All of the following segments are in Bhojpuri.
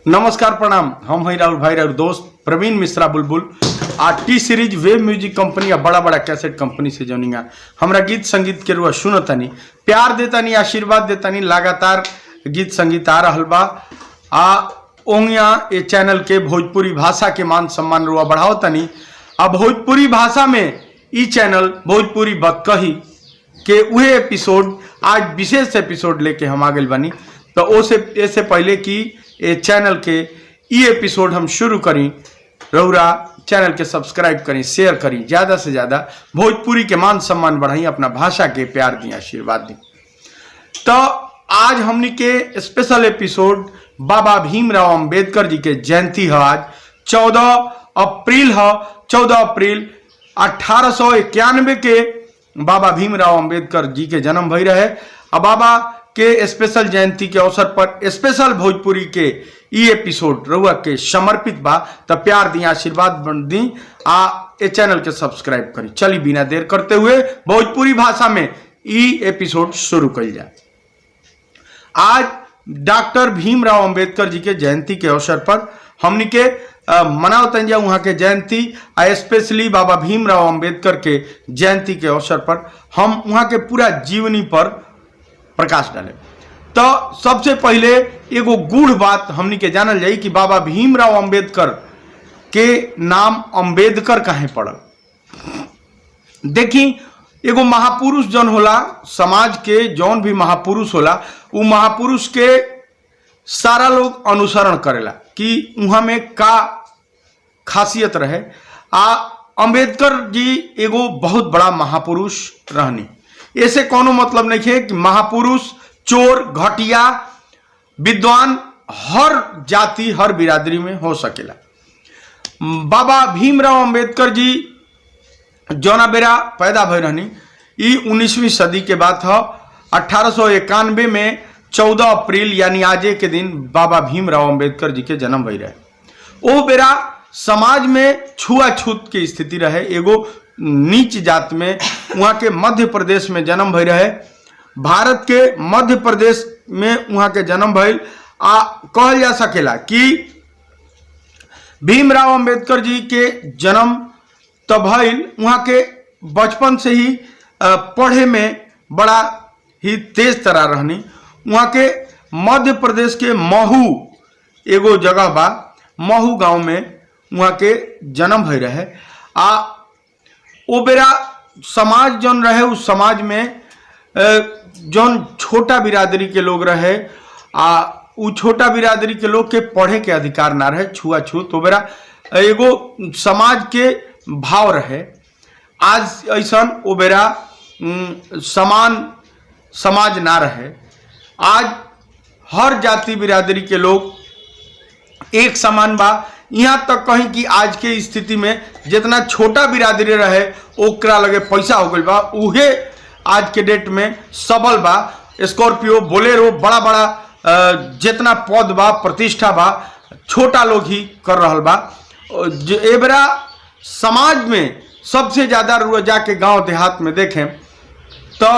नमस्कार प्रणाम। हम हैं राहुल भाई राहुल दोस्त प्रवीण मिश्रा बुलबुल आ T series web music company या बड़ा बड़ा कैसेट कंपनी से जौनिया हमरा गीत संगीत के रुआ सुनतानी, प्यार देतानी, आशीर्वाद देतानी। लगातार गीत संगीत आ रहल बा आ ओंगिया ए चैनल के भोजपुरी भाषा के मान सम्मान रुआ बढ़ावतानी। आ भोजपुरी भाषा में ई चैनल भोजपुरी बतकही के उहे एपिसोड आज विशेष एपिसोड लेके हम आ गए बानी। तो ऐसे पहले कि ये चैनल के ई एपिसोड हम शुरू करी, रउरा चैनल के सब्सक्राइब करी, शेयर करी, ज़्यादा से ज़्यादा भोजपुरी के मान सम्मान बढ़ाई, अपना भाषा के प्यार दी, आशीर्वाद दी। तो आज हमनी के स्पेशल एपिसोड बाबा भीमराव अंबेडकर जी के जयंती है। आज 14 अप्रैल है। 14 अप्रैल 1891 के बाबा भीमराव अंबेडकर जी के जन्म भई रहे। अब बाबा के स्पेशल जयंती के अवसर पर स्पेशल भोजपुरी के ई एपिसोड रउआ के समर्पित बा। तो प्यार दी, आशीर्वाद दी आ ए चैनल के सब्सक्राइब करी। चली बिना देर करते हुए भोजपुरी भाषा में ई एपिसोड शुरू कर जाए। आज डॉक्टर भीमराव अंबेडकर जी के जयंती के अवसर पर हमनी के मनावतन जा वहाँ के जयंती आ स्पेशली बाबा भीमराव अंबेडकर के जयंती के अवसर पर हम वहाँ के पूरा जीवनी पर प्रकाश डाले। तो सबसे पहले एगो गूढ़ बात हमनी के जानल जाई कि बाबा भीमराव अंबेडकर के नाम अंबेडकर काहे पड़ल। देखी, एगो महापुरुष जौन होला, समाज के जौन भी महापुरुष होला, वो महापुरुष के सारा लोग अनुसरण करेला कि वहाँ में का खासियत रहे। आ अंबेडकर जी एगो बहुत बड़ा महापुरुष रहनी। ऐसे कोनो मतलब नहीं है कि महापुरुष चोर, घटिया, विद्वान हर जाति हर बिरादरी में हो सकेला। बाबा भीमराव अंबेडकर जी जौना बेरा पैदा भई रहनी, ई 19वीं सदी के बात है। 1891 में 14 अप्रैल यानी आजे के दिन बाबा भीमराव अंबेडकर जी के जन्म भई रहे। ओ बेरा समाज में छुआछूत की स्थिति रहे। एगो नीच जात में वहाँ के मध्य प्रदेश में जन्म भई रहे। भारत के मध्य प्रदेश में वहाँ के जन्म भइल। आ कहल जा सकेला कि भीमराव अंबेडकर जी के जन्म तब भइल, वहाँ के बचपन से ही पढ़े में बड़ा ही तेज तरह रहनी। वहाँ के मध्य प्रदेश के महू एगो जगह बा, महू गांव में वहाँ के जन्म भई रहे। आ ओ बेरा समाज जौन रहे, उस समाज में जौन छोटा बिरादरी के लोग रहे, आ उ छोटा बिरादरी के लोग के पढ़े के अधिकार ना रहे, छुआछूत। ओ बेरा एगो समाज के भाव रहे। आज ऐसन ओ बेरा समान समाज ना रहे। आज हर जाति बिरादरी के लोग एक समान बा। यहाँ तक कहीं कि आज के स्थिति में जितना छोटा बिरादरी रहे ओकरा लगे पैसा हो गई बा, उहे आज के डेट में सबल बा। स्कॉर्पियो, बोलेरो, बड़ा बड़ा जितना पद बा, प्रतिष्ठा बा, छोटा लोग ही कर रहल बा। ए बेरा समाज में सबसे ज़्यादा रुआ जाके गांव देहात में देखें तो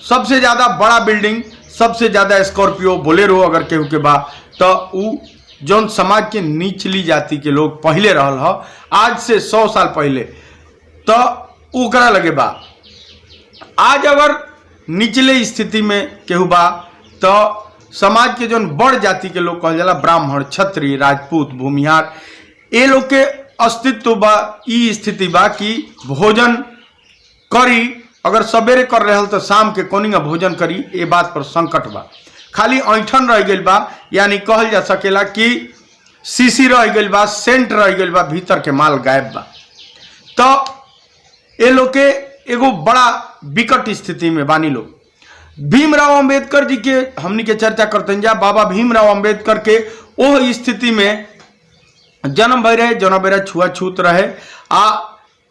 सबसे ज़्यादा बड़ा बिल्डिंग, सबसे ज़्यादा स्कॉर्पियो, बोलेरो अगर केहू के बा तो उ जौन समाज के निचली जाति के लोग पहले रहल ह, आज से 100 साल पहले, तो ओकरा लगे बा। आज अगर निचले स्थिति में केहू बा तो समाज के जौन बड़ जाति के लोग कहल जाला, ब्राह्मण, क्षत्रिय, राजपूत, भूमिहार, ये लोग के अस्तित्व बा। ई स्थिति बा कि भोजन करी, अगर सवेरे कर रहे तो शाम के कोनिंगा भोजन करी, ये बात पर संकट बा। खाली ऐठन रह गई बा, यानी कहल जा सकेला कि सीसी रह गई बा, सेंट रह गई बा, भीतर के माल गायब बा। तो ये लोग के एगो बड़ा विकट स्थिति में बानी लोग। भीमराव अंबेडकर जी के हमनी के चर्चा करते जा। बाबा भीमराव अंबेडकर के ओह स्थिति में जन्म भई रहे जौना बेरा छुआछूत रहे। आ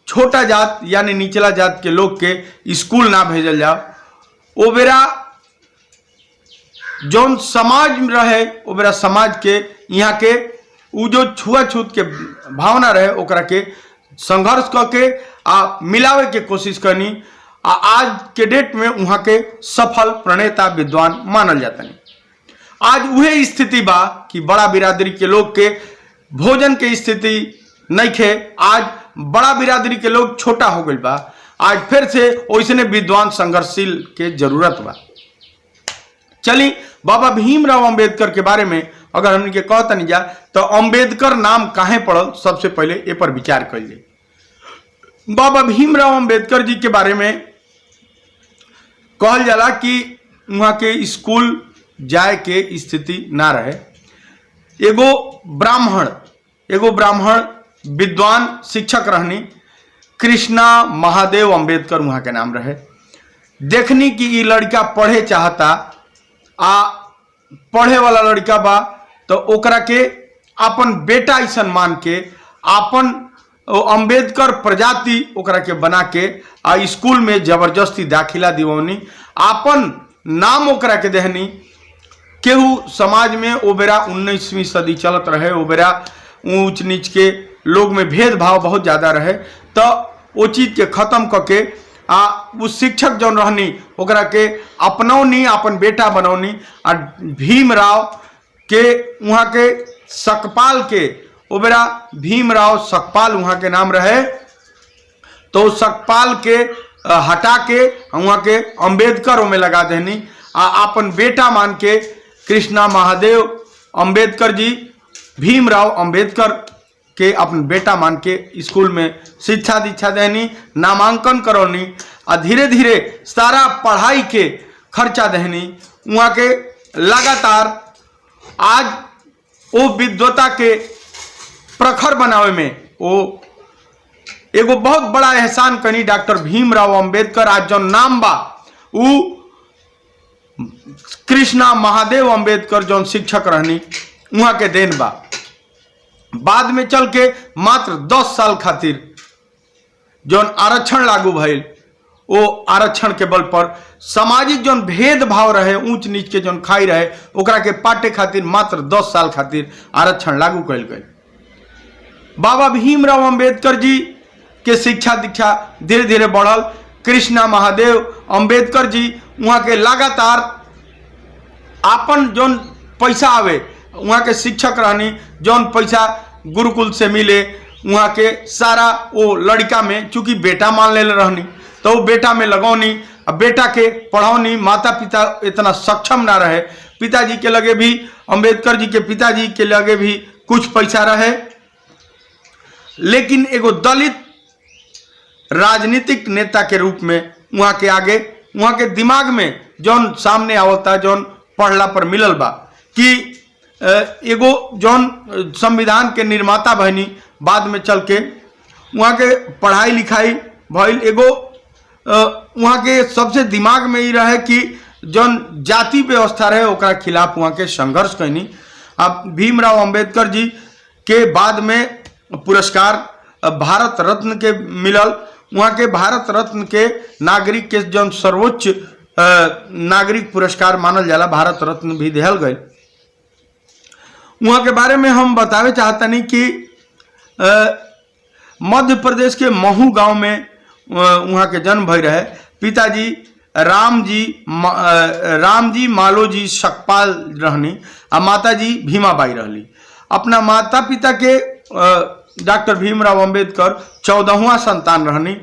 छोटा जात यानी निचला जात के लोग के स्कूल ना भेजल जाओ। ओ बेरा जौन समाज में रहे, ओ बेरा समाज के यहाँ के उ जो छुआछूत के भावना रहे ओकरा के संघर्ष करके आ मिलावे के कोशिश करनी। आज के डेट में वहाँ के सफल प्रणेता विद्वान मानल जाता नहीं। आज वह स्थिति बा कि बड़ा बिरादरी के लोग के भोजन के स्थिति नहीं खे। आज बड़ा बिरादरी के लोग छोटा हो गई बा। आज फिर से वैसने विद्वान संघर्षशील के जरूरत बा। चली बाबा भीमराव अंबेडकर के बारे में अगर हमने के कहता नहीं जा तो अंबेडकर नाम काहे पड़ल, सबसे पहले ए पर विचार करिए। बाबा भीमराव अंबेडकर जी के बारे में कहल जाला कि वहां के स्कूल जाए के स्थिति ना रहे। एगो ब्राह्मण विद्वान शिक्षक रहनी, कृष्णा महादेव अंबेडकर वहां के नाम रहे। देखनी कि ये लड़का पढ़े चाहता आ पढ़े वाला लड़का बा तो ओकरा के अपन बेटा ऐसन मान के अपन अंबेडकर प्रजाति ओकरा के बना के आ स्कूल में जबरदस्ती दाखिला दिवौनी, अपन नाम ओकरा के देहनी। केहू समाज में ओ बेरा 19वीं सदी चलत रहे, ओ बेरा ऊंच नीच के लोग में भेदभाव बहुत ज्यादा रहे। तो वो चीज के खत्म करके वो शिक्षक जौन रहनी ओकरा के अपनौनी, अपन बेटा बनौनी। आ भीमराव के वहाँ के सकपाल के ओ बेरा भीमराव सकपाल वहाँ के नाम रहे। तो सकपाल के हटा के वहाँ के अंबेडकर में लगा देनी आ अपन बेटा मान के कृष्णा महादेव अंबेडकर जी भीमराव अंबेडकर के अपन बेटा मान के स्कूल में शिक्षा दीक्षा देनी, नामांकन करौनी आ धीरे धीरे सारा पढ़ाई के खर्चा देनी। वहाँ के लगातार आज वो विद्वता के प्रखर बनावे में वो एगो बहुत बड़ा एहसान कनी डॉक्टर भीमराव अंबेडकर। आज जो नाम बा उ कृष्णा महादेव अंबेडकर जो शिक्षक रहनी वहां के देन बा। बाद में चल के मात्र 10 साल खातिर जौन आरक्षण लागू भइल, वो आरक्षण के बल पर सामाजिक जौन भेदभाव रहे, ऊंच नीच के जौन खाई रहे, ओकरा के पाटे खातिर मात्र 10 साल खातिर आरक्षण लागू कल गए। बाबा भीमराव अंबेडकर जी के शिक्षा दीक्षा धीरे धीरे बढ़ल। कृष्णा महादेव अंबेडकर जी वहाँ के लगातार आपन जौन पैसा आवे, वहाँ के शिक्षक रहनी, जौन पैसा गुरुकुल से मिले वहाँ के सारा वो लड़का में, चूंकि बेटा मान ले रहनी तो वो बेटा में लगौनी, अब बेटा के पढ़ौनी। माता पिता इतना सक्षम ना रहे, पिताजी के लगे भी, अंबेडकर जी के पिताजी के लगे भी कुछ पैसा रहे, लेकिन एगो दलित राजनीतिक नेता के रूप में वहाँ के आगे, वहाँ के दिमाग में जौन सामने आवता, जौन पढ़ला पर मिलल बा कि एगो जौन संविधान के निर्माता बहनी, बाद में चल के वहाँ के पढ़ाई लिखाई भइल। एगो वहाँ के सबसे दिमाग में ही रहे कि जौन जाति व्यवस्था रहे ओकरा खिलाफ वहाँ के संघर्ष कैनी। अब भीमराव अंबेडकर जी के बाद में पुरस्कार भारत रत्न के मिलल। वहाँ के भारत रत्न के नागरिक के जौन सर्वोच्च नागरिक पुरस्कार मानल जाला, भारत रत्न भी दिहल गए। वहाँ के बारे में हम बतावे चाहता नहीं कि मध्य प्रदेश के महू गांव में वहाँ के जन्म भई रहे। पिताजी रामजी मालोजी सकपाल रहनी आ माताजी भीमाबाई रहली। अपना माता पिता के डॉक्टर भीमराव अंबेडकर 14वां संतान रहनी।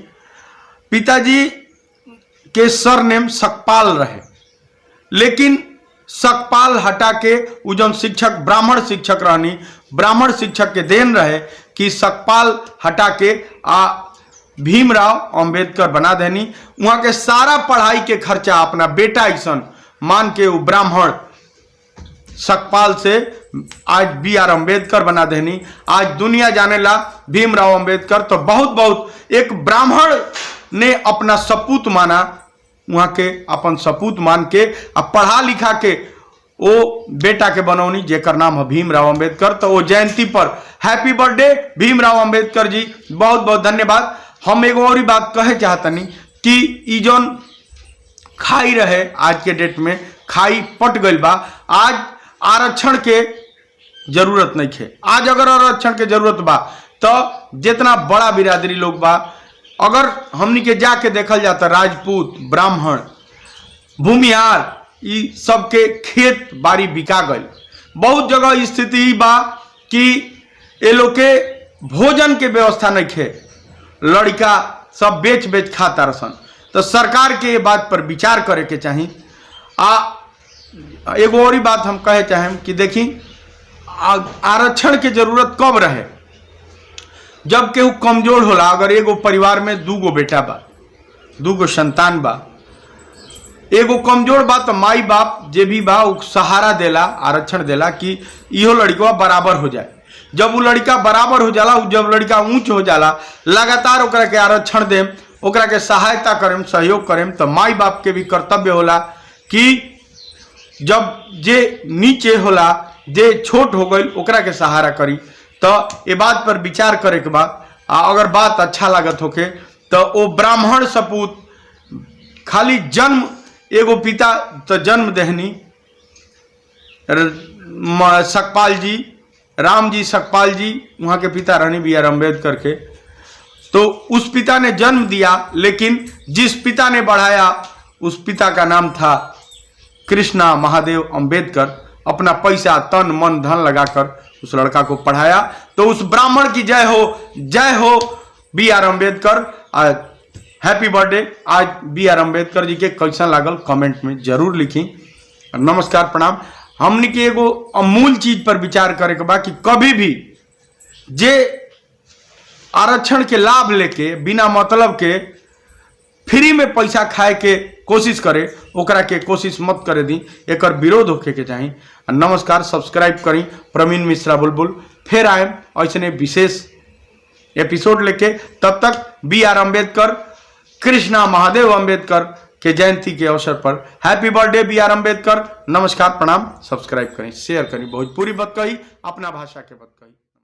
पिताजी के सरनेम सकपाल रहे, लेकिन सकपाल हटा के उ जौन शिक्षक ब्राह्मण शिक्षक रहनी, ब्राह्मण शिक्षक के देन रहे कि सकपाल हटा के आ भीमराव अंबेडकर बना देनी। वहाँ के सारा पढ़ाई के खर्चा अपना बेटा ऐसन मान के वो ब्राह्मण सकपाल से आज BR अंबेडकर बना देनी। आज दुनिया जाने ला भीमराव अंबेडकर। तो बहुत बहुत एक ब्राह्मण ने अपना सपूत माना, वहाँ के अपन सपूत मान के अब पढ़ा लिखा के वो बेटा के बनौनी, जेकर नाम है भीमराव अंबेडकर। तो वो जयंती पर हैप्पी बर्थडे भीमराव अंबेडकर जी, बहुत बहुत धन्यवाद। हम एगो और बात कहे चाहतनी कि ई जौन खाई रहे आज के डेट में खाई पट गई बा। आज आरक्षण के जरूरत नहीं है। आज अगर आरक्षण के जरूरत बा तो जितना बड़ा बिरादरी लोग बा, अगर हमनी के जाके देखल जाता, राजपूत, ब्राह्मण, भूमिहार, ई सबके खेत बाड़ी बिका गई। बहुत जगह स्थिति बा कि ये लोग के भोजन के व्यवस्था नहीं खे, लड़का सब बेच बेच खाता रसन। तो सरकार के ये बात पर विचार करे के चाहिए। एगो और बात हम कहे चाहें कि देखी आरक्षण के जरूरत कब रहे, जब केहू कमजोर होला। अगर एगो परिवार में 2 गो बेटा बा, 2 गो संतान बा, एगो कमजोर बा तो माई बाप जे भी बा उ सहारा देला, आरक्षण देला कि इहो लड़का बराबर हो जाए। जब वो लड़का बराबर हो जाला, जब लड़का ऊंच हो जाला, लगातार ओकरा के आरक्षण देम, ओकरा के सहायता करेम, सहयोग करेम, तो माई बाप के भी कर्तव्य होला कि जब जे नीचे होला, जे छोट हो गई, ओकरा के सहारा करी। तो ये बात पर विचार करे के बाद अगर बात अच्छा लागत होके तो वो ब्राह्मण सपूत खाली जन्म, एगो पिता तो जन्म देहनी सकपाल जी, राम जी सकपाल जी, वहाँ के पिता रहनी B.R. अम्बेडकर के। तो उस पिता ने जन्म दिया, लेकिन जिस पिता ने बढ़ाया उस पिता का नाम था कृष्णा महादेव अम्बेडकर। अपना पैसा, तन मन धन लगाकर उस लड़का को पढ़ाया। तो उस ब्राह्मण की जय हो B.R. अम्बेडकर। हैप्पी बर्थडे आज B.R. अम्बेडकर जी के। कैसा लागल कमेंट में जरूर लिखी। नमस्कार, प्रणाम। हमने के एगो अमूल चीज पर विचार करे के बा कि कभी भी जे आरक्षण के लाभ लेके बिना मतलब के फ्री में पैसा खाए के कोशिश करे, ओकरा के कोशिश मत करे दी, एकर विरोध होके के चाहिए। नमस्कार, सब्सक्राइब करी प्रवीण मिश्रा बुलबुल। फिर आए ऐसे विशेष एपिसोड लेके। तब तक B.R. अम्बेडकर, कृष्णा महादेव अम्बेडकर के जयंती के अवसर पर हैप्पी बर्थडे B.R. अम्बेडकर। नमस्कार, प्रणाम। सब्सक्राइब करें, शेयर करें। भोजपुरी बात कही, अपना भाषा के बात कही।